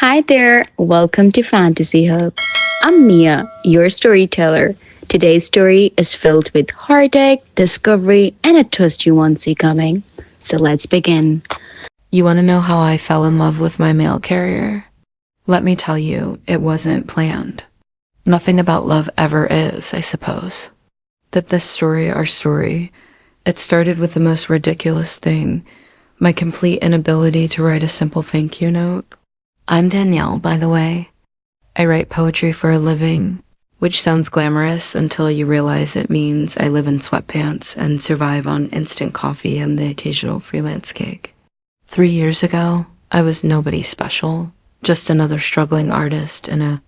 Hi there, welcome to Fantasy Hub. I'm Mia, your storyteller. Today's story is filled with heartache, discovery, and a twist you won't see coming. So let's begin. You want to know how I fell in love with my mail carrier? Let me tell you, it wasn't planned. Nothing about love ever is, I suppose. That this story, our story, it started with the most ridiculous thing, my complete inability to write a simple thank you note. I'm Danielle, by the way. I write poetry for a living, which sounds glamorous until you realize it means I live in sweatpants and survive on instant coffee and the occasional freelance gig. 3 years ago, I was nobody special, just another struggling artist in a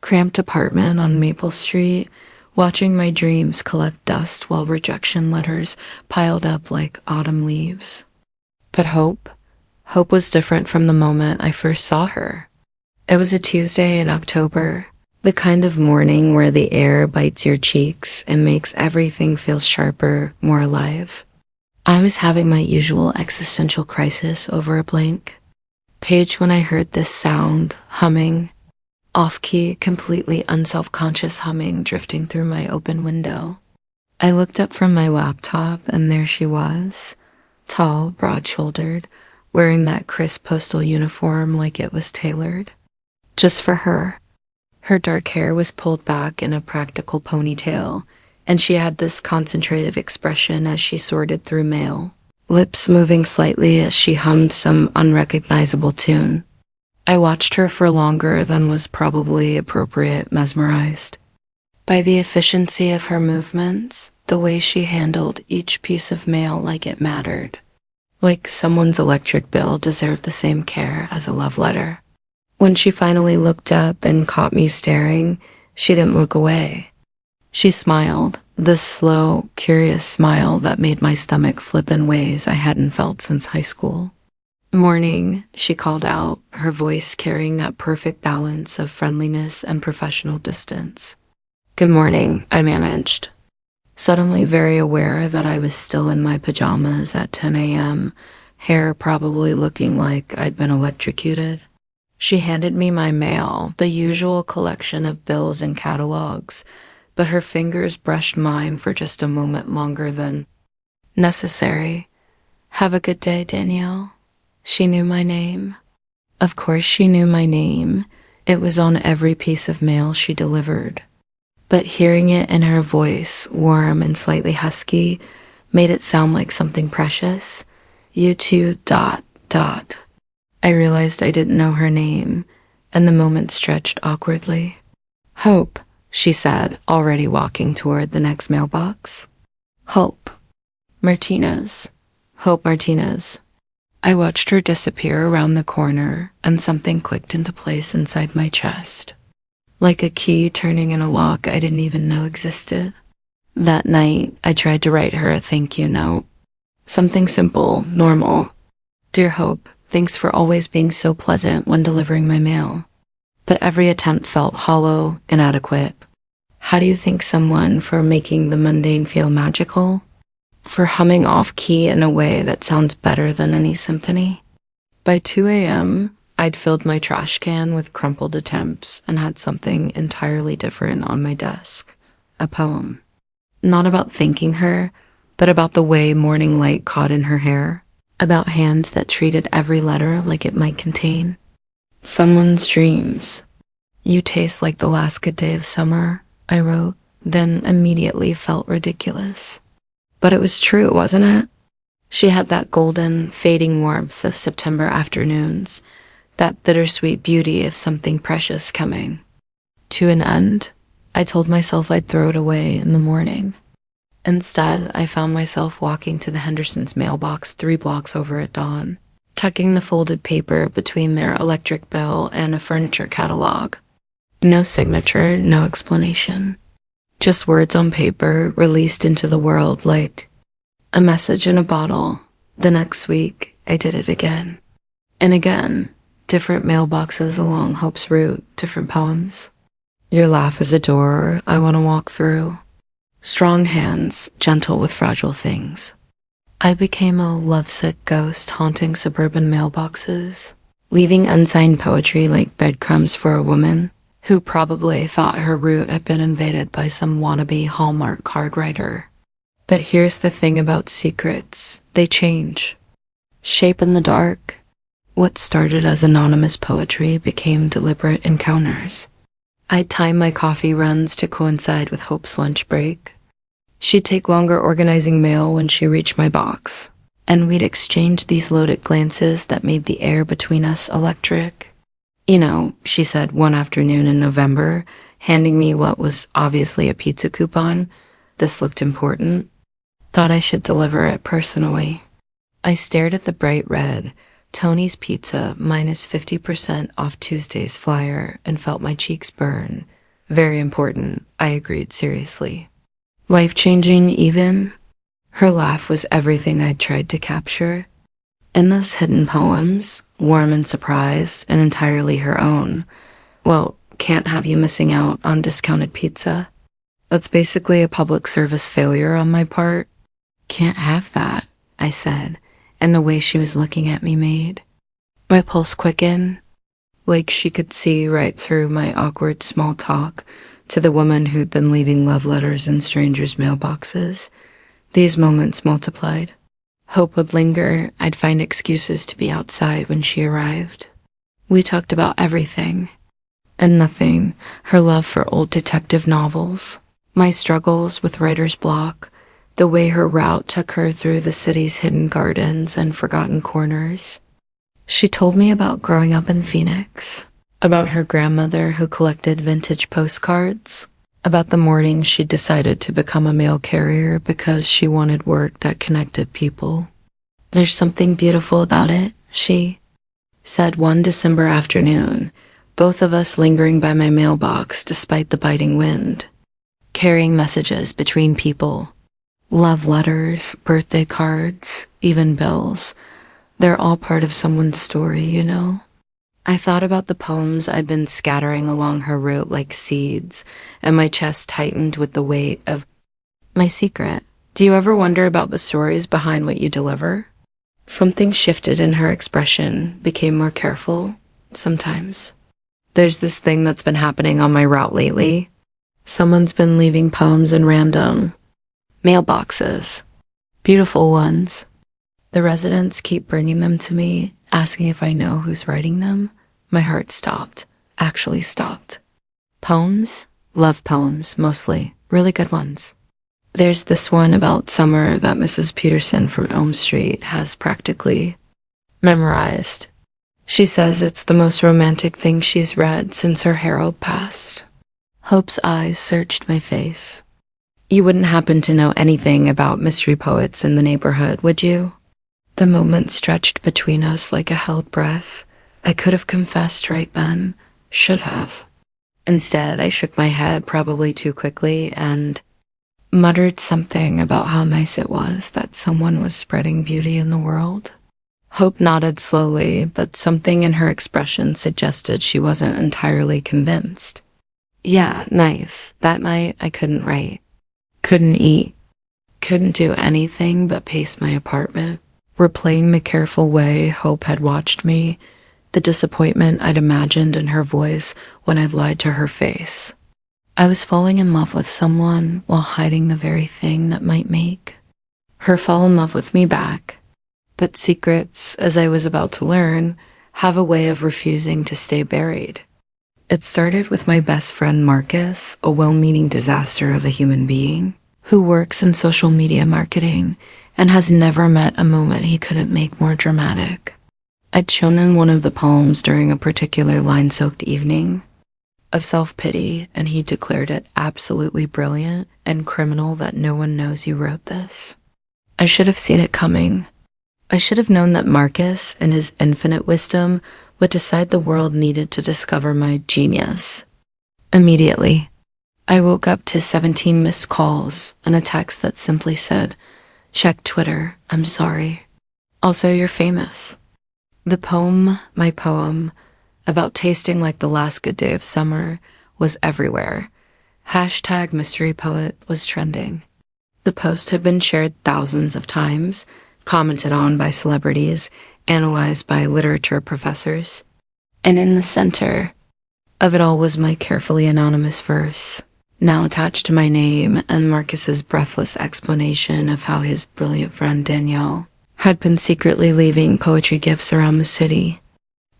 cramped apartment on Maple Street, watching my dreams collect dust while rejection letters piled up like autumn leaves. But hope was different from the moment I first saw her. It was a Tuesday in October, the kind of morning where the air bites your cheeks and makes everything feel sharper, more alive. I was having my usual existential crisis over a blank page when I heard this sound, humming, off-key, completely unself-conscious humming drifting through my open window. I looked up from my laptop and there she was, tall, broad-shouldered, wearing that crisp postal uniform like it was tailored. Just for her. Her dark hair was pulled back in a practical ponytail, and she had this concentrated expression as she sorted through mail, lips moving slightly as she hummed some unrecognizable tune. I watched her for longer than was probably appropriate, mesmerized by the efficiency of her movements, the way she handled each piece of mail like it mattered, like someone's electric bill deserved the same care as a love letter. When she finally looked up and caught me staring, she didn't look away. She smiled, this slow, curious smile that made my stomach flip in ways I hadn't felt since high school. "Morning," she called out, her voice carrying that perfect balance of friendliness and professional distance. "Good morning," I managed, suddenly very aware that I was still in my pajamas at 10 a.m., hair probably looking like I'd been electrocuted. She handed me my mail, the usual collection of bills and catalogs, but her fingers brushed mine for just a moment longer than necessary. "Have a good day, Danielle." She knew my name. Of course she knew my name. It was on every piece of mail she delivered. But hearing it in her voice, warm and slightly husky, made it sound like something precious. "You too, ... I realized I didn't know her name, and the moment stretched awkwardly. "Hope," she said, already walking toward the next mailbox. "Hope Martinez. Hope Martinez." I watched her disappear around the corner, and something clicked into place inside my chest, like a key turning in a lock I didn't even know existed. That night, I tried to write her a thank you note. Something simple, normal. "Dear Hope, thanks for always being so pleasant when delivering my mail." But every attempt felt hollow, inadequate. How do you thank someone for making the mundane feel magical? For humming off-key in a way that sounds better than any symphony? By 2 a.m., I'd filled my trash can with crumpled attempts and had something entirely different on my desk. A poem. Not about thanking her, but about the way morning light caught in her hair. About hands that treated every letter like it might contain someone's dreams. "You taste like the last good day of summer," I wrote, then immediately felt ridiculous. But it was true, wasn't it? She had that golden, fading warmth of September afternoons, that bittersweet beauty of something precious coming to an end. I told myself I'd throw it away in the morning. Instead, I found myself walking to the Hendersons' mailbox 3 blocks over at dawn, tucking the folded paper between their electric bill and a furniture catalog. No signature, no explanation. Just words on paper released into the world like a message in a bottle. The next week, I did it again. And again, different mailboxes along Hope's route, different poems. "Your laugh is a door I want to walk through. Strong hands, gentle with fragile things." I became a lovesick ghost haunting suburban mailboxes, leaving unsigned poetry like breadcrumbs for a woman who probably thought her route had been invaded by some wannabe Hallmark card writer. But here's the thing about secrets. They change. Shape in the dark. What started as anonymous poetry became deliberate encounters. I'd time my coffee runs to coincide with Hope's lunch break. She'd take longer organizing mail when she reached my box, and we'd exchange these loaded glances that made the air between us electric. You know, she said one afternoon in November, handing me what was obviously a pizza coupon. This looked important. Thought I should deliver it personally. I stared at the bright red Tony's Pizza minus 50% off Tuesday's flyer and felt my cheeks burn. Very important, I agreed seriously. Life-changing even? Her laugh was everything I'd tried to capture. In those hidden poems, warm and surprised and entirely her own, well, can't have you missing out on discounted pizza. That's basically a public service failure on my part. Can't have that, I said, and the way she was looking at me made my pulse quicken, like she could see right through my awkward small talk to the woman who'd been leaving love letters in strangers' mailboxes. These moments multiplied. Hope would linger. I'd find excuses to be outside when she arrived. We talked about everything and nothing. Her love for old detective novels, my struggles with writer's block, the way her route took her through the city's hidden gardens and forgotten corners. She told me about growing up in Phoenix, about her grandmother who collected vintage postcards, about the morning she decided to become a mail carrier because she wanted work that connected people. There's something beautiful about it, she said one December afternoon, both of us lingering by my mailbox despite the biting wind, carrying messages between people. Love letters, birthday cards, even bills. They're all part of someone's story, you know? I thought about the poems I'd been scattering along her route like seeds, and my chest tightened with the weight of my secret. Do you ever wonder about the stories behind what you deliver? Something shifted in her expression, became more careful, sometimes. There's this thing that's been happening on my route lately. Someone's been leaving poems in random mailboxes. Beautiful ones. The residents keep bringing them to me, asking if I know who's writing them. My heart stopped. Actually stopped. Poems? Love poems, mostly. Really good ones. There's this one about summer that Mrs. Peterson from Elm Street has practically memorized. She says it's the most romantic thing she's read since her Harold passed. Hope's eyes searched my face. You wouldn't happen to know anything about mystery poets in the neighborhood, would you? The moment stretched between us like a held breath. I could have confessed right then. Should have. Instead, I shook my head probably too quickly and muttered something about how nice it was that someone was spreading beauty in the world. Hope nodded slowly, but something in her expression suggested she wasn't entirely convinced. Yeah, nice. That night, I couldn't write. Couldn't eat. Couldn't do anything but pace my apartment, replaying the careful way Hope had watched me, the disappointment I'd imagined in her voice when I'd lied to her face. I was falling in love with someone while hiding the very thing that might make her fall in love with me back. But secrets, as I was about to learn, have a way of refusing to stay buried. It started with my best friend Marcus, a well-meaning disaster of a human being, who works in social media marketing and has never met a moment he couldn't make more dramatic. I'd shown him one of the poems during a particular line-soaked evening of self-pity, and he declared it absolutely brilliant and criminal that no one knows you wrote this. I should have seen it coming. I should have known that Marcus, in his infinite wisdom, would decide the world needed to discover my genius. Immediately, I woke up to 17 missed calls and a text that simply said, "Check Twitter, I'm sorry. Also, you're famous." The poem, my poem, about tasting like the last good day of summer, was everywhere. Hashtag mystery poet was trending. The post had been shared thousands of times, commented on by celebrities, analyzed by literature professors. And in the center of it all was my carefully anonymous verse, now attached to my name, and Marcus's breathless explanation of how his brilliant friend Danielle had been secretly leaving poetry gifts around the city.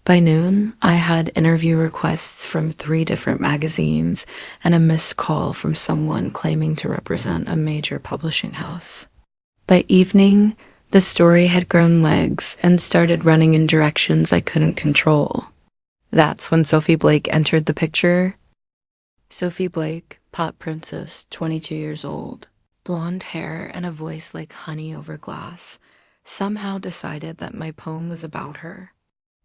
By noon, I had interview requests from 3 different magazines and a missed call from someone claiming to represent a major publishing house. By evening, the story had grown legs and started running in directions I couldn't control. That's when Sophie Blake entered the picture. Sophie Blake, pop princess, 22 years old, blonde hair and a voice like honey over glass, somehow decided that my poem was about her.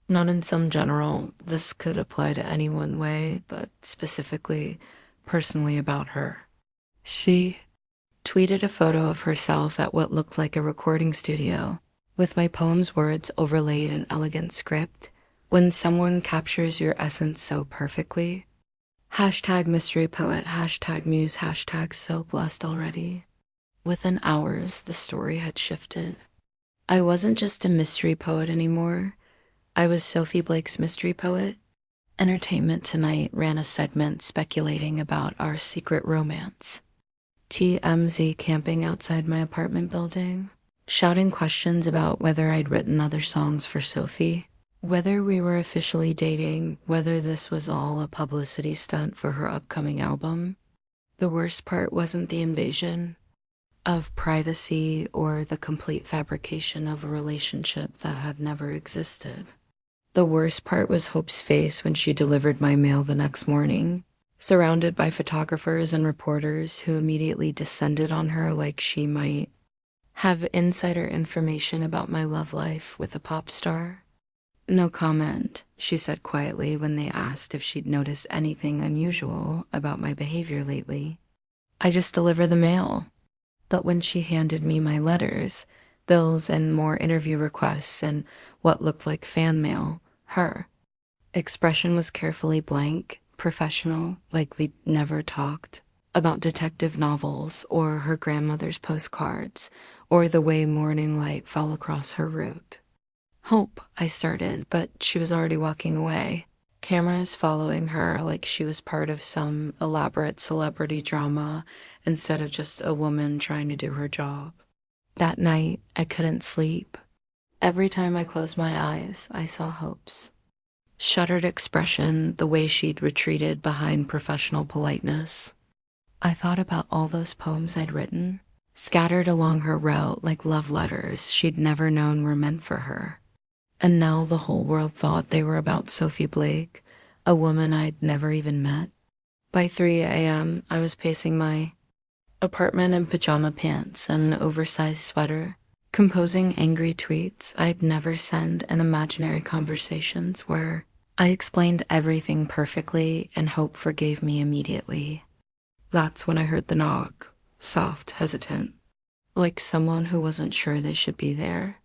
Not in some general, this could apply to anyone way, but specifically, personally about her. She tweeted a photo of herself at what looked like a recording studio, with my poem's words overlaid in elegant script. When someone captures your essence so perfectly, hashtag mystery poet, hashtag muse, hashtag so blessed already. Within hours, the story had shifted. I wasn't just a mystery poet anymore. I was Sophie Blake's mystery poet. Entertainment Tonight ran a segment speculating about our secret romance. TMZ camping outside my apartment building, shouting questions about whether I'd written other songs for Sophie, whether we were officially dating, whether this was all a publicity stunt for her upcoming album. The worst part wasn't the invasion of privacy or the complete fabrication of a relationship that had never existed. The worst part was Hope's face when she delivered my mail the next morning, surrounded by photographers and reporters who immediately descended on her like she might have insider information about my love life with a pop star. No comment, she said quietly when they asked if she'd noticed anything unusual about my behavior lately. I just deliver the mail. But when she handed me my letters, bills and more interview requests and what looked like fan mail, her expression was carefully blank, professional, like we'd never talked about detective novels or her grandmother's postcards or the way morning light fell across her route. Hope, I started, but she was already walking away, cameras following her like she was part of some elaborate celebrity drama instead of just a woman trying to do her job. That night, I couldn't sleep. Every time I closed my eyes, I saw Hope's shuttered expression, the way she'd retreated behind professional politeness. I thought about all those poems I'd written, scattered along her route like love letters she'd never known were meant for her. And now the whole world thought they were about Sophie Blake, a woman I'd never even met. By 3 a.m., I was pacing my apartment in pajama pants and an oversized sweater, composing angry tweets I'd never send and imaginary conversations where I explained everything perfectly and Hope forgave me immediately. That's when I heard the knock, soft, hesitant, like someone who wasn't sure they should be there.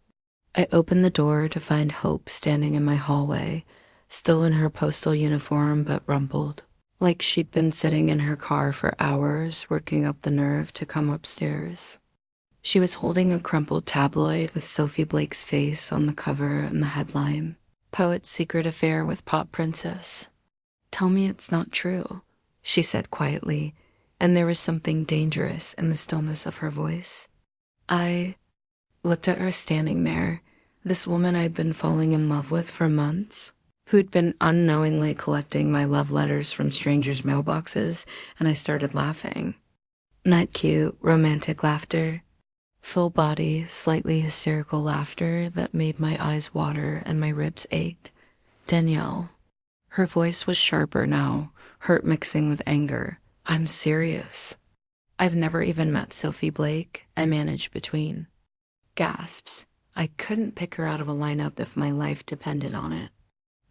I opened the door to find Hope standing in my hallway, still in her postal uniform but rumpled, like she'd been sitting in her car for hours, working up the nerve to come upstairs. She was holding a crumpled tabloid with Sophie Blake's face on the cover and the headline, Poet's Secret Affair with Pop Princess. "Tell me it's not true," she said quietly, and there was something dangerous in the stillness of her voice. I looked at her standing there, this woman I'd been falling in love with for months, who'd been unknowingly collecting my love letters from strangers' mailboxes, and I started laughing. Not cute, romantic laughter. Full body, slightly hysterical laughter that made my eyes water and my ribs ached. Danielle. Her voice was sharper now, hurt mixing with anger. I'm serious. I've never even met Sophie Blake. I managed between gasps. I couldn't pick her out of a lineup if my life depended on it.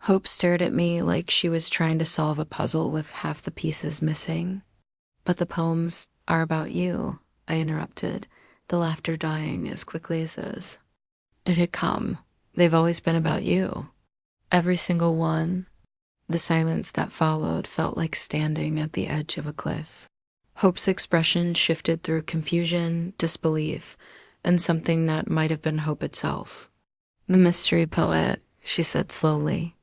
Hope stared at me like she was trying to solve a puzzle with half the pieces missing. But the poems are about you, I interrupted, the laughter dying as quickly as is. It had come. They've always been about you. Every single one. The silence that followed felt like standing at the edge of a cliff. Hope's expression shifted through confusion, disbelief, and something that might have been hope itself. The mystery poet, she said slowly.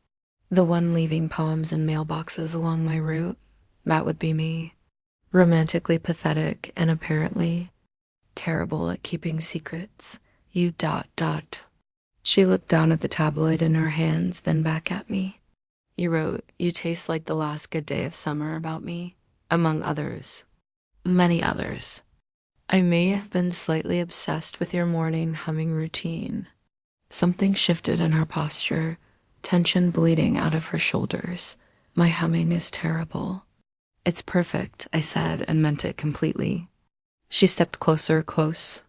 The one leaving poems in mailboxes along my route. That would be me. Romantically pathetic and apparently terrible at keeping secrets. You dot dot. She looked down at the tabloid in her hands, then back at me. You wrote, "You taste like the last good day of summer" about me, among others. Many others. I may have been slightly obsessed with your morning humming routine. Something shifted in her posture, tension bleeding out of her shoulders. My humming is terrible. It's perfect, I said, and meant it completely. She stepped close,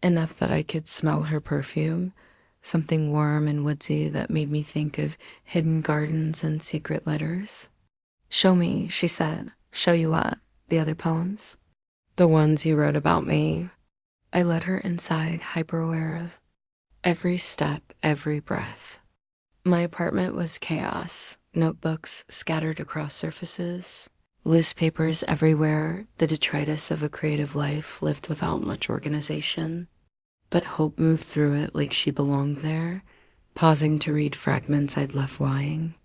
enough that I could smell her perfume, something warm and woodsy that made me think of hidden gardens and secret letters. "Show me," she said. "Show you what? The other poems?" "The ones you wrote about me." I led her inside, hyper-aware of every step, every breath. My apartment was chaos, notebooks scattered across surfaces, loose papers everywhere, the detritus of a creative life lived without much organization. But hope moved through it like she belonged there, pausing to read fragments I'd left lying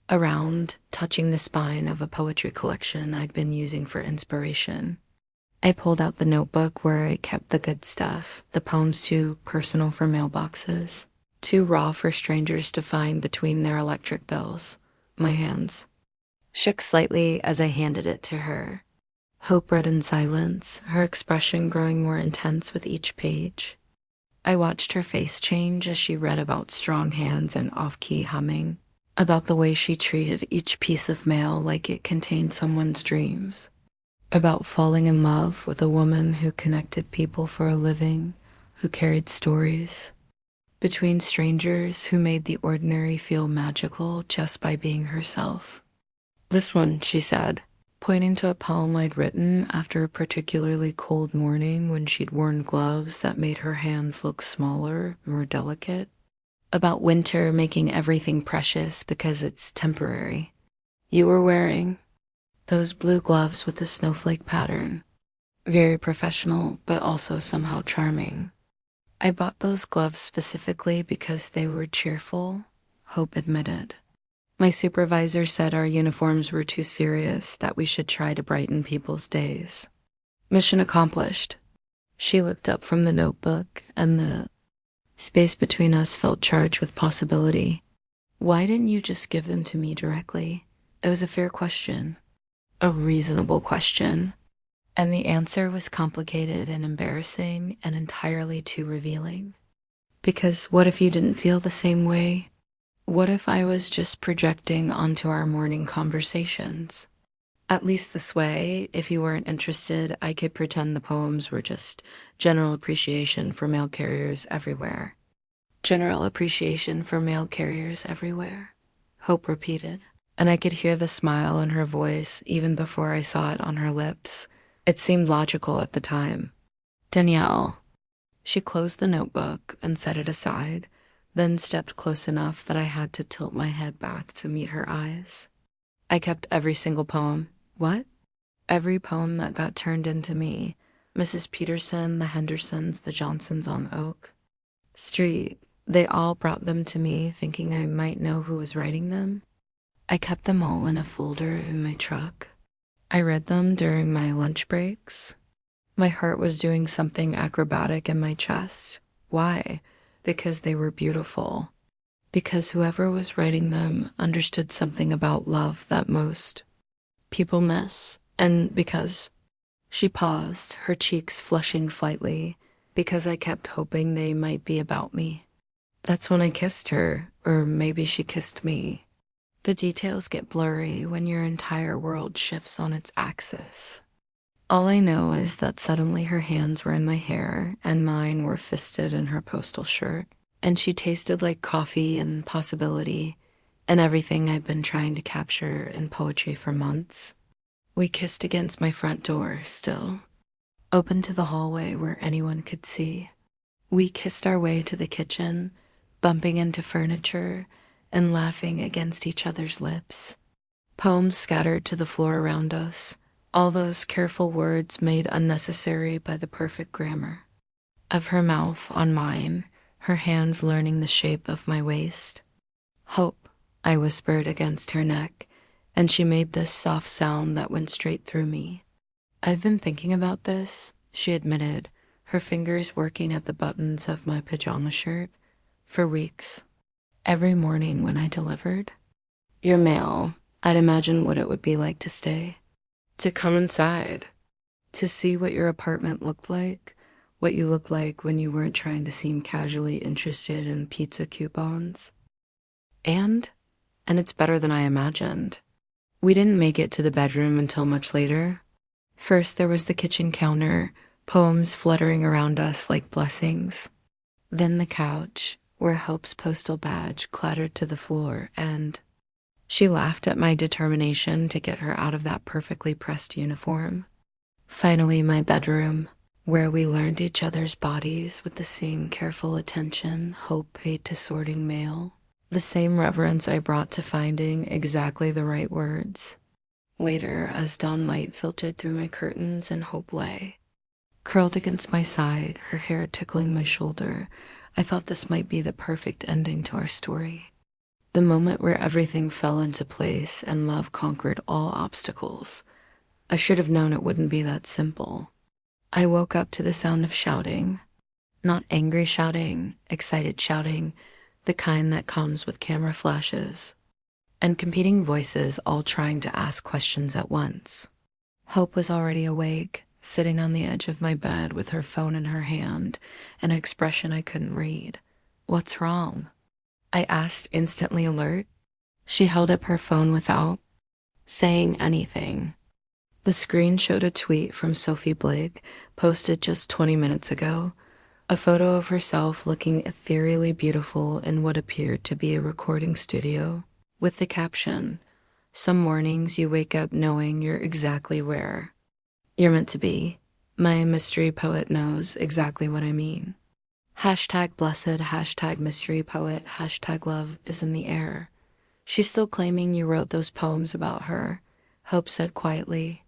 around, touching the spine of a poetry collection I'd been using for inspiration. I pulled out the notebook where I kept the good stuff, the poems too personal for mailboxes, too raw for strangers to find between their electric bills. My hands shook slightly as I handed it to her. Hope read in silence, her expression growing more intense with each page. I watched her face change as she read about strong hands and off-key humming, about the way she treated each piece of mail like it contained someone's dreams, about falling in love with a woman who connected people for a living, who carried stories between strangers, who made the ordinary feel magical just by being herself. "This one," she said, pointing to a poem I'd written after a particularly cold morning when she'd worn gloves that made her hands look smaller, more delicate. About winter making everything precious because it's temporary. You were wearing those blue gloves with the snowflake pattern. Very professional, but also somehow charming. I bought those gloves specifically because they were cheerful, Hope admitted. My supervisor said our uniforms were too serious, that we should try to brighten people's days. Mission accomplished. She looked up from the notebook, and the space between us felt charged with possibility. "Why didn't you just give them to me directly?" It was a fair question. A reasonable question. And the answer was complicated and embarrassing and entirely too revealing. Because what if you didn't feel the same way? What if I was just projecting onto our morning conversations? At least this way, if you weren't interested, I could pretend the poems were just general appreciation for mail carriers everywhere. General appreciation for mail carriers everywhere, Hope repeated, and I could hear the smile in her voice even before I saw it on her lips. It seemed logical at the time. "Danielle." She closed the notebook and set it aside, then stepped close enough that I had to tilt my head back to meet her eyes. "I kept every single poem." "What?" "Every poem that got turned into me. Mrs. Peterson, the Hendersons, the Johnsons on Oak Street. They all brought them to me thinking I might know who was writing them. I kept them all in a folder in my truck. I read them during my lunch breaks. My heart was doing something acrobatic in my chest. Why? Because they were beautiful. Because whoever was writing them understood something about love that most people miss. And because she paused, her cheeks flushing slightly, because I kept hoping they might be about me. That's when I kissed her, or maybe she kissed me. The details get blurry when your entire world shifts on its axis. All I know is that suddenly her hands were in my hair and mine were fisted in her postal shirt, and she tasted like coffee and possibility and everything I've been trying to capture in poetry for months. We kissed against my front door still, open to the hallway where anyone could see. We kissed our way to the kitchen, bumping into furniture and laughing against each other's lips. Poems scattered to the floor around us, all those careful words made unnecessary by the perfect grammar of her mouth on mine, her hands learning the shape of my waist. "Hope," I whispered against her neck, and she made this soft sound that went straight through me. "I've been thinking about this," she admitted, her fingers working at the buttons of my pajama shirt, "for weeks. Every morning when I delivered your mail, I'd imagine what it would be like to stay, to come inside, to see what your apartment looked like, what you looked like when you weren't trying to seem casually interested in pizza coupons. And it's better than I imagined. We didn't make it to the bedroom until much later. First, there was the kitchen counter, poems fluttering around us like blessings. Then the couch, where Hope's postal badge clattered to the floor, and she laughed at my determination to get her out of that perfectly pressed uniform. Finally, my bedroom, where we learned each other's bodies with the same careful attention Hope paid to sorting mail, the same reverence I brought to finding exactly the right words. Later, as dawn light filtered through my curtains and Hope lay, curled against my side, her hair tickling my shoulder, I thought this might be the perfect ending to our story. The moment where everything fell into place and love conquered all obstacles. I should have known it wouldn't be that simple. I woke up to the sound of shouting. Not angry shouting, excited shouting, the kind that comes with camera flashes, and competing voices all trying to ask questions at once. Hope was already awake, sitting on the edge of my bed with her phone in her hand, an expression I couldn't read. "What's wrong?" I asked, instantly alert. She held up her phone without saying anything. The screen showed a tweet from Sophie Blake, posted just 20 minutes ago, a photo of herself looking ethereally beautiful in what appeared to be a recording studio, with the caption, "Some mornings you wake up knowing you're exactly where you're meant to be. My mystery poet knows exactly what I mean. Hashtag blessed, hashtag mystery poet, hashtag love is in the air." "She's still claiming you wrote those poems about her," Hope said quietly.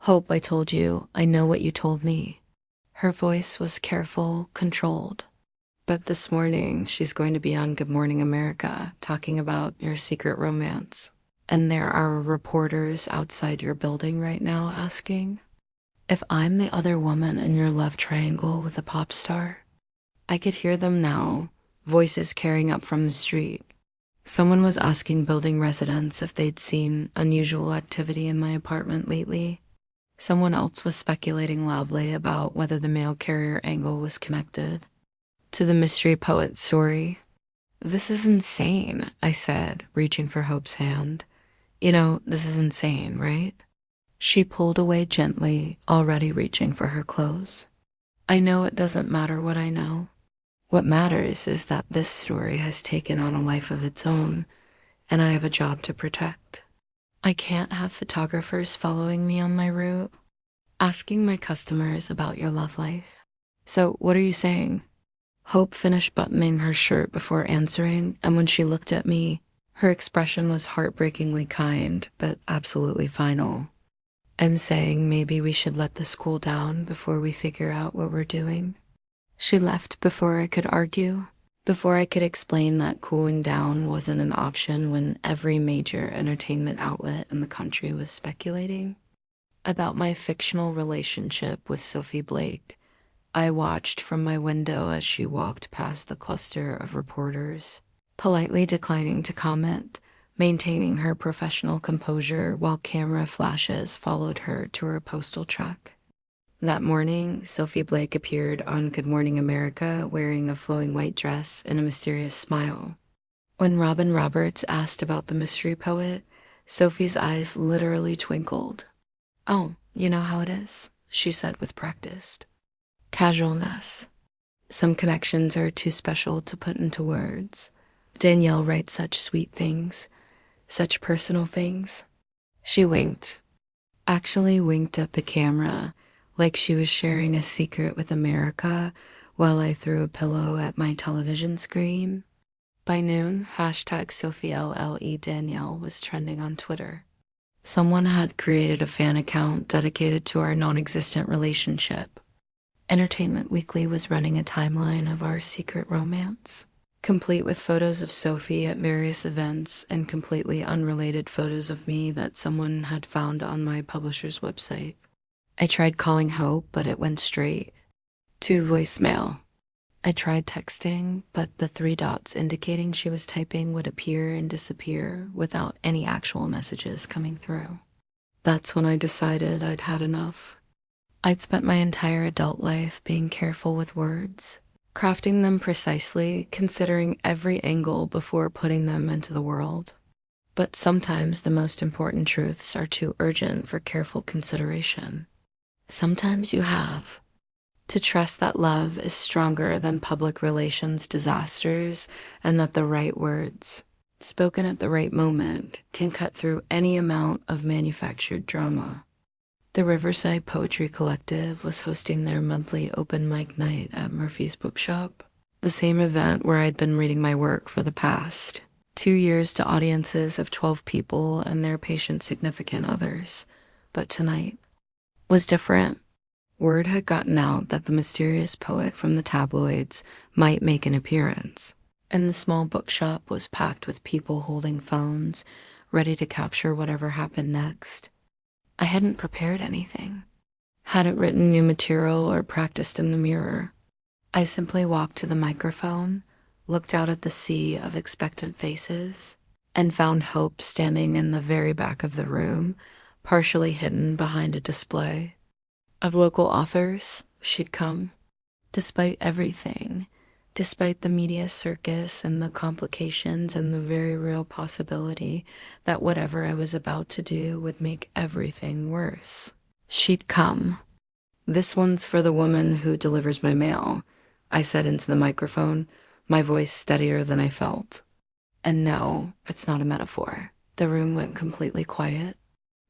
"Hope, I told you, I know what you told me." Her voice was careful, controlled. "But this morning, she's going to be on Good Morning America talking about your secret romance. And there are reporters outside your building right now asking if I'm the other woman in your love triangle with a pop star." I could hear them now, voices carrying up from the street. Someone was asking building residents if they'd seen unusual activity in my apartment lately. Someone else was speculating loudly about whether the mail carrier angle was connected to the mystery poet story. "This is insane," I said, reaching for Hope's hand. "You know, this is insane, right?" She pulled away gently, already reaching for her clothes. "I know it doesn't matter what I know. What matters is that this story has taken on a life of its own, and I have a job to protect. I can't have photographers following me on my route, asking my customers about your love life. So what are you saying?" Hope finished buttoning her shirt before answering, and when she looked at me, her expression was heartbreakingly kind, but absolutely final. "I'm saying maybe we should let this cool down before we figure out what we're doing." She left before I could argue, before I could explain that cooling down wasn't an option when every major entertainment outlet in the country was speculating about my fictional relationship with Sophie Blake. I watched from my window as she walked past the cluster of reporters, politely declining to comment, maintaining her professional composure while camera flashes followed her to her postal truck. That morning, Sophie Blake appeared on Good Morning America wearing a flowing white dress and a mysterious smile. When Robin Roberts asked about the mystery poet, Sophie's eyes literally twinkled. "Oh, you know how it is," she said with practiced casualness. "Some connections are too special to put into words. Danielle writes such sweet things, such personal things." She winked, actually winked at the camera, like she was sharing a secret with America while I threw a pillow at my television screen. By noon, hashtag SophieLLE Danielle was trending on Twitter. Someone had created a fan account dedicated to our non-existent relationship. Entertainment Weekly was running a timeline of our secret romance, complete with photos of Sophie at various events and completely unrelated photos of me that someone had found on my publisher's website. I tried calling Hope, but it went straight to voicemail. I tried texting, but the three dots indicating she was typing would appear and disappear without any actual messages coming through. That's when I decided I'd had enough. I'd spent my entire adult life being careful with words, crafting them precisely, considering every angle before putting them into the world. But sometimes the most important truths are too urgent for careful consideration. Sometimes you have to trust that love is stronger than public relations disasters and that the right words, spoken at the right moment, can cut through any amount of manufactured drama. The Riverside Poetry Collective was hosting their monthly open mic night at Murphy's Bookshop, the same event where I'd been reading my work for the past 2 years to audiences of 12 people and their patient significant others. But tonight was different. Word had gotten out that the mysterious poet from the tabloids might make an appearance, and the small bookshop was packed with people holding phones, ready to capture whatever happened next. I hadn't prepared anything, hadn't written new material or practiced in the mirror. I simply walked to the microphone, looked out at the sea of expectant faces, and found Hope standing in the very back of the room, partially hidden behind a display of local authors. She'd come, despite everything, despite the media circus and the complications and the very real possibility that whatever I was about to do would make everything worse. She'd come. "This one's for the woman who delivers my mail," I said into the microphone, my voice steadier than I felt. And no, it's not a metaphor. The room went completely quiet.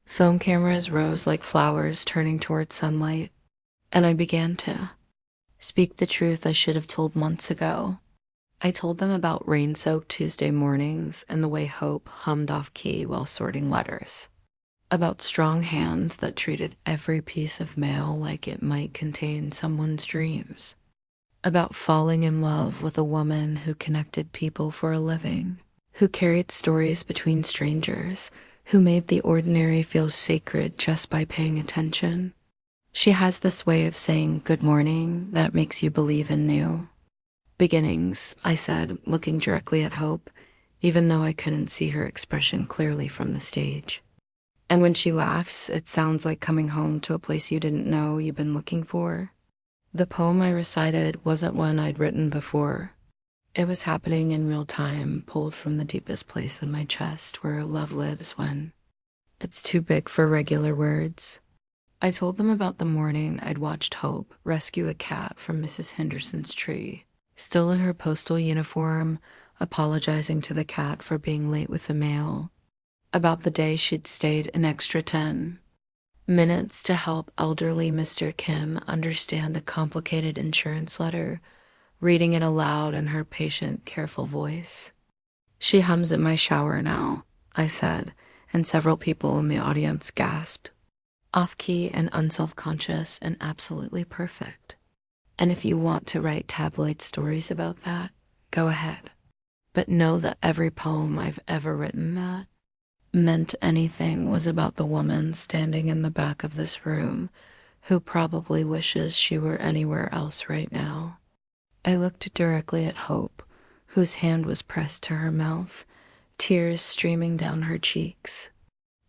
Phone cameras rose like flowers turning toward sunlight, and I began to speak the truth I should have told months ago. I told them about rain-soaked Tuesday mornings and the way Hope hummed off-key while sorting letters, about strong hands that treated every piece of mail like it might contain someone's dreams, about falling in love with a woman who connected people for a living, who carried stories between strangers, who made the ordinary feel sacred just by paying attention. She has this way of saying good morning that makes you believe in new beginnings, I said, looking directly at Hope, even though I couldn't see her expression clearly from the stage. And when she laughs, it sounds like coming home to a place you didn't know you've been looking for. The poem I recited wasn't one I'd written before. It was happening in real time, pulled from the deepest place in my chest where love lives when it's too big for regular words. I told them about the morning I'd watched Hope rescue a cat from Mrs. Henderson's tree, still in her postal uniform, apologizing to the cat for being late with the mail, about the day she'd stayed an extra 10 minutes to help elderly Mr. Kim understand a complicated insurance letter, reading it aloud in her patient, careful voice. "She hums in my shower now," I said, and several people in the audience gasped. Off-key and unself-conscious and absolutely perfect. And if you want to write tabloid stories about that, go ahead. But know that every poem I've ever written that meant anything was about the woman standing in the back of this room who probably wishes she were anywhere else right now. I looked directly at Hope, whose hand was pressed to her mouth, tears streaming down her cheeks.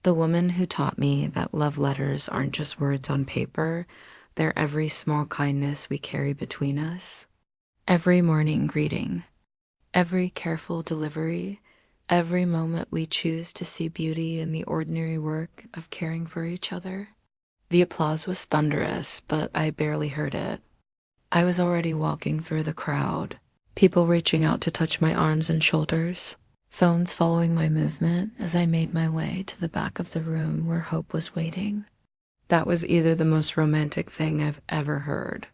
The woman who taught me that love letters aren't just words on paper, they're every small kindness we carry between us. Every morning greeting, every careful delivery, every moment we choose to see beauty in the ordinary work of caring for each other. The applause was thunderous, but I barely heard it. I was already walking through the crowd, people reaching out to touch my arms and shoulders, phones following my movement as I made my way to the back of the room where Hope was waiting. That was either the most romantic thing I've ever heard,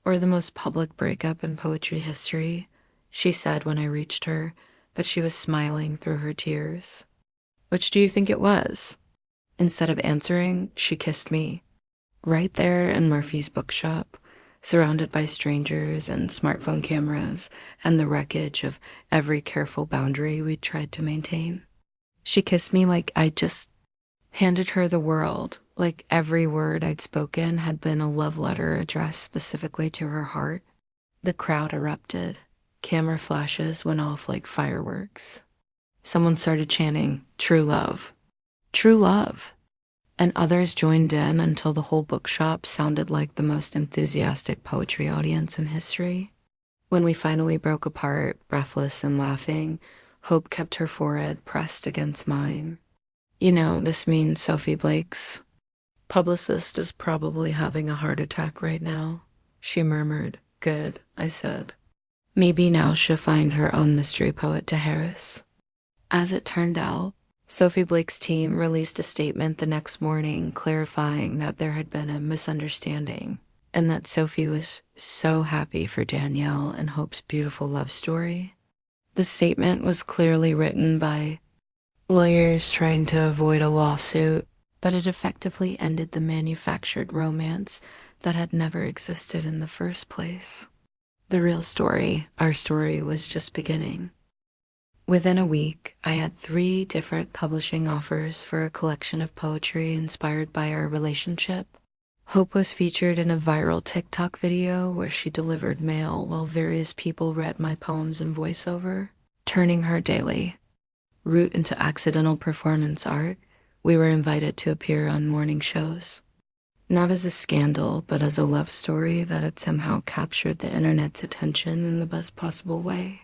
or the most public breakup in poetry history, she said when I reached her, but she was smiling through her tears. "Which do you think it was?" Instead of answering, she kissed me. Right there in Murphy's bookshop, surrounded by strangers and smartphone cameras and the wreckage of every careful boundary we'd tried to maintain. She kissed me like I just handed her the world, like every word I'd spoken had been a love letter addressed specifically to her heart. The crowd erupted. Camera flashes went off like fireworks. Someone started chanting, "True love. True love." And others joined in until the whole bookshop sounded like the most enthusiastic poetry audience in history. When we finally broke apart, breathless and laughing, Hope kept her forehead pressed against mine. "You know, this means Sophie Blake's publicist is probably having a heart attack right now," she murmured. "Good," I said. "Maybe now she'll find her own mystery poet to harass." As it turned out, Sophie Blake's team released a statement the next morning clarifying that there had been a misunderstanding and that Sophie was so happy for Danielle and Hope's beautiful love story. The statement was clearly written by lawyers trying to avoid a lawsuit, but it effectively ended the manufactured romance that had never existed in the first place. The real story, our story, was just beginning. Within a week, I had 3 different publishing offers for a collection of poetry inspired by our relationship. Hope was featured in a viral TikTok video where she delivered mail while various people read my poems in voiceover, turning her daily route into accidental performance art. We were invited to appear on morning shows. Not as a scandal, but as a love story that had somehow captured the internet's attention in the best possible way.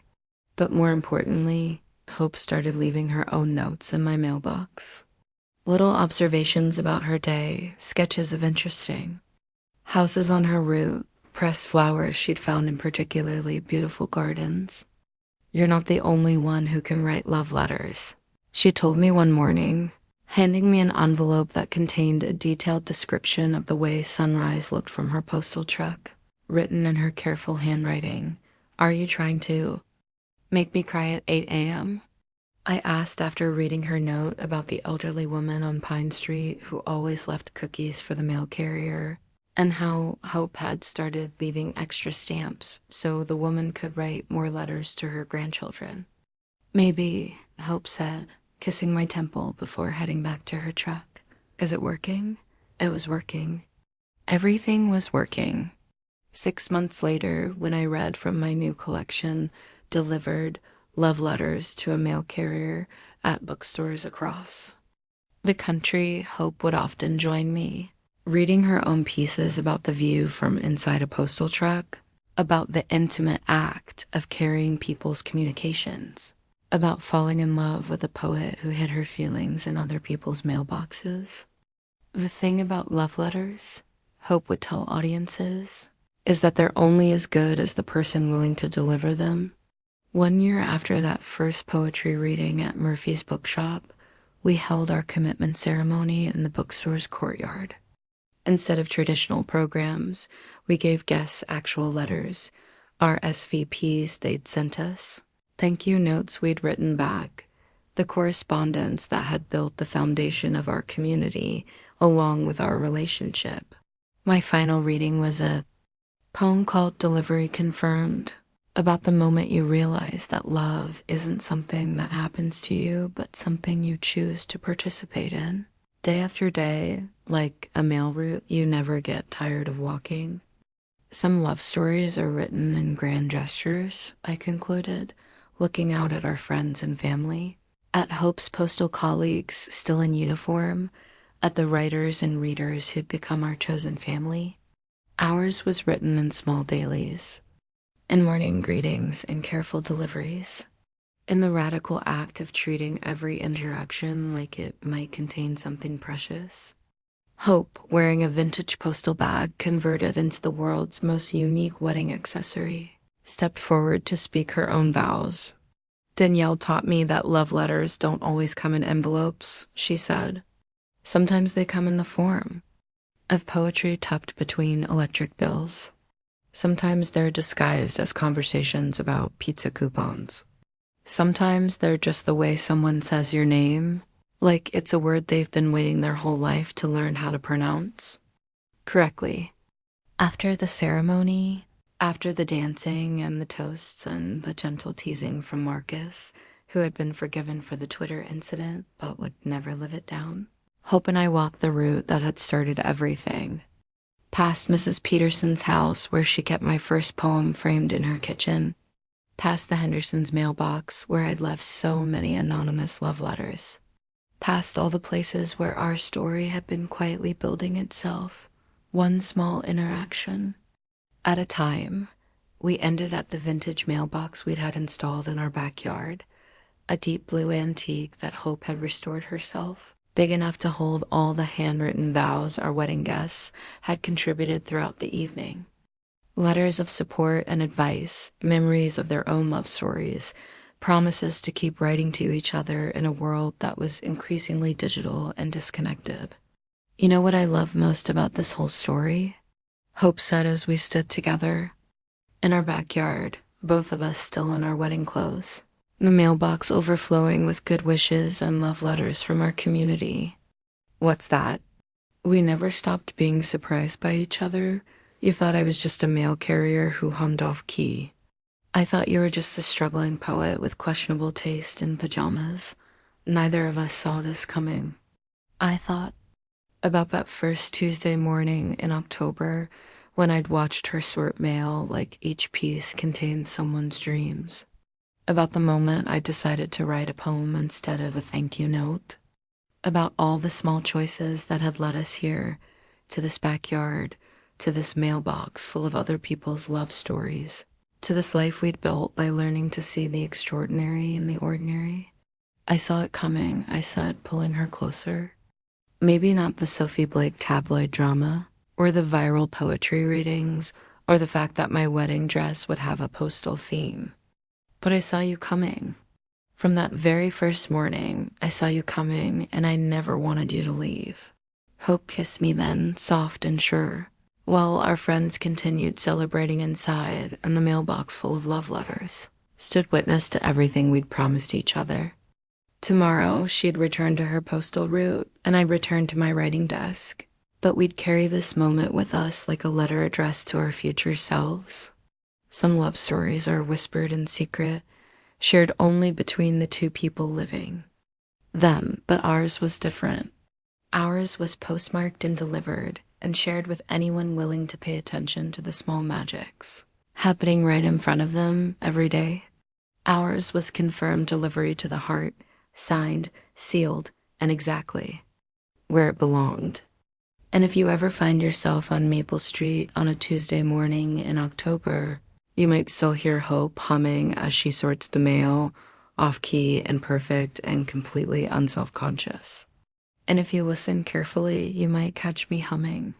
But more importantly, Hope started leaving her own notes in my mailbox. Little observations about her day, sketches of interesting houses on her route, pressed flowers she'd found in particularly beautiful gardens. "You're not the only one who can write love letters," she told me one morning, handing me an envelope that contained a detailed description of the way sunrise looked from her postal truck, written in her careful handwriting. "Are you trying to make me cry at 8 a.m.? I asked after reading her note about the elderly woman on Pine Street who always left cookies for the mail carrier, and how Hope had started leaving extra stamps so the woman could write more letters to her grandchildren. "Maybe," Hope said, kissing my temple before heading back to her truck. "Is it working?" It was working. Everything was working. 6 months later, when I read from my new collection, delivered love letters to a mail carrier at bookstores across the country, Hope would often join me, reading her own pieces about the view from inside a postal truck, about the intimate act of carrying people's communications, about falling in love with a poet who hid her feelings in other people's mailboxes. The thing about love letters, Hope would tell audiences, is that they're only as good as the person willing to deliver them. 1 year after that first poetry reading at Murphy's bookshop, we held our commitment ceremony in the bookstore's courtyard. Instead of traditional programs, we gave guests actual letters, our SVPs they'd sent us, thank you notes we'd written back, the correspondence that had built the foundation of our community along with our relationship. My final reading was a poem called Delivery Confirmed, about the moment you realize that love isn't something that happens to you, but something you choose to participate in. Day after day, like a mail route you never get tired of walking. Some love stories are written in grand gestures, I concluded, looking out at our friends and family, at Hope's postal colleagues still in uniform, at the writers and readers who'd become our chosen family. Ours was written in small dailies, in morning greetings and careful deliveries, in the radical act of treating every interaction like it might contain something precious. Hope, wearing a vintage postal bag converted into the world's most unique wedding accessory, stepped forward to speak her own vows. "Danielle taught me that love letters don't always come in envelopes," she said. "Sometimes they come in the form of poetry tucked between electric bills. Sometimes they're disguised as conversations about pizza coupons. Sometimes they're just the way someone says your name, like it's a word they've been waiting their whole life to learn how to pronounce correctly. After the ceremony, after the dancing and the toasts and the gentle teasing from Marcus, who had been forgiven for the Twitter incident but would never live it down, Hope and I walked the route that had started everything. Past Mrs. Peterson's house, where she kept my first poem framed in her kitchen. Past the Hendersons' mailbox, where I'd left so many anonymous love letters. Past all the places where our story had been quietly building itself, one small interaction at a time. We ended at the vintage mailbox we'd had installed in our backyard, a deep blue antique that Hope had restored herself, big enough to hold all the handwritten vows our wedding guests had contributed throughout the evening. Letters of support and advice, memories of their own love stories, promises to keep writing to each other in a world that was increasingly digital and disconnected. You know what I love most about this whole story? Hope said as we stood together in our backyard, both of us still in our wedding clothes, the mailbox overflowing with good wishes and love letters from our community. What's that? We never stopped being surprised by each other. You thought I was just a mail carrier who hummed off key. I thought you were just a struggling poet with questionable taste in pajamas. Neither of us saw this coming. I thought about that first Tuesday morning in October when I'd watched her sort mail like each piece contained someone's dreams. About the moment I decided to write a poem instead of a thank you note. About all the small choices that had led us here, to this backyard, to this mailbox full of other people's love stories, to this life we'd built by learning to see the extraordinary in the ordinary. I saw it coming, I said, pulling her closer. Maybe not the Sophie Blake tabloid drama, or the viral poetry readings, or the fact that my wedding dress would have a postal theme. But I saw you coming. From that very first morning, I saw you coming, and I never wanted you to leave. Hope kissed me then, soft and sure, while our friends continued celebrating inside, and the mailbox full of love letters stood witness to everything we'd promised each other. Tomorrow, she'd return to her postal route, and I'd return to my writing desk. But we'd carry this moment with us like a letter addressed to our future selves. Some love stories are whispered in secret, shared only between the two people living. Them, but ours was different. Ours was postmarked and delivered, and shared with anyone willing to pay attention to the small magics happening right in front of them every day. Ours was confirmed delivery to the heart, signed, sealed, and exactly where it belonged. And if you ever find yourself on Maple Street on a Tuesday morning in October, you might still hear Hope humming as she sorts the mail, off-key and perfect and completely unself-conscious. And if you listen carefully, you might catch me humming.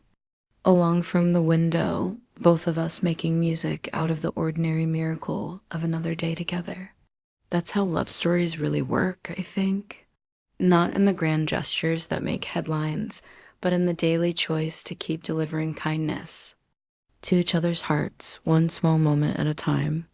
Along from the window, both of us making music out of the ordinary miracle of another day together. That's how love stories really work, I think. Not in the grand gestures that make headlines, but in the daily choice to keep delivering kindness to each other's hearts, one small moment at a time.